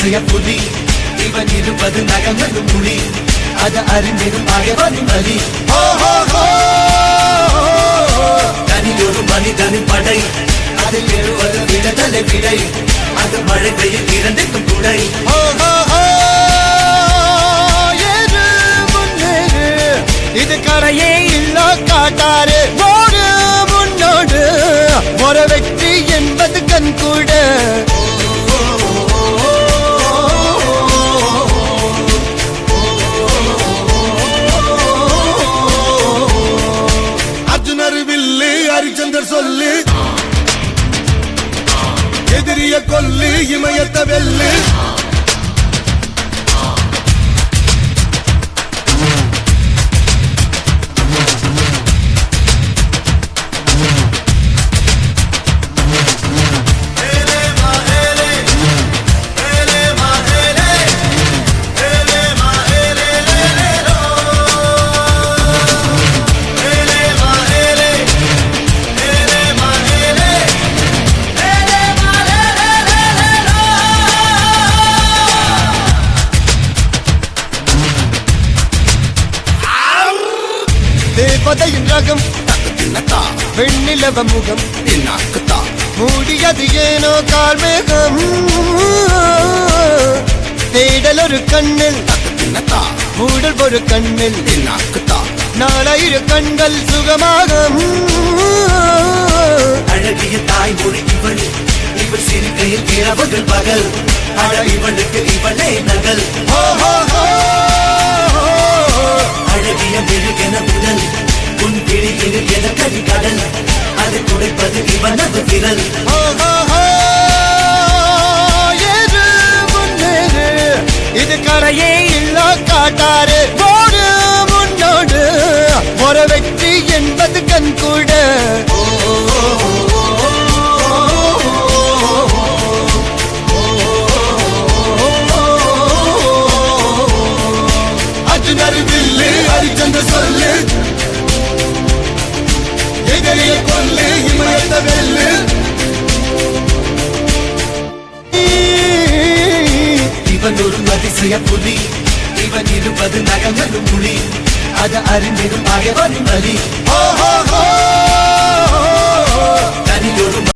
அதிசய புலி இவன் இருப்பது நகங்களும் மொழி அது அறிந்திடும் ஆயவனின் வழி தனியொரு மனிதனின் படை அதில் எழுவது விடுதலை விடை அது மழை பெய்யும் இரண்டுக்கும் துணை இது கரையே இல்ல காட்டாரு ஓடு முன்னோடு ஒரு வெற்றி என்பது கண் கூட அர்ஜுனர் வில்லு ஹரிச்சந்தர் சொல்லு எதிரிய கொல்லு இமயத்த வெல்லு தேவதையின் ரகம் வெண்ணிலவ முகம் மூடியது ஏனோ கார்மேகம் தேடல் ஒரு கண்ணில் மூடல் ஒரு கண்ணில் நாளையிரு கண்கள் சுகமாக அழகிய தாய்மொழி இவள் இவள் சிரிக்கையில் இரவுகள் பகல் அழ இவளுக்கு இவளே நகல் அழகிய மெழுகென உடல் உன் பிடியில் என கரி கடல் அதை துடைப்பது இவனது விரல் இது கரையே இல்ல காட்டாரு ஓடு முன்னோடு ஒரு வெற்றி என்பது கண் கூட அர்ஜுனர் வில்லு ஹரிச்சந்தர் சொல்லு எதிரிய கொல்லு இமயத்த வெல்லு இவன் ஒரு அதிசய புலி இவன் இருப்பது நகங்களும் மொழி அது அறிந்திடும் ஆயவனின் வழி தனியொரு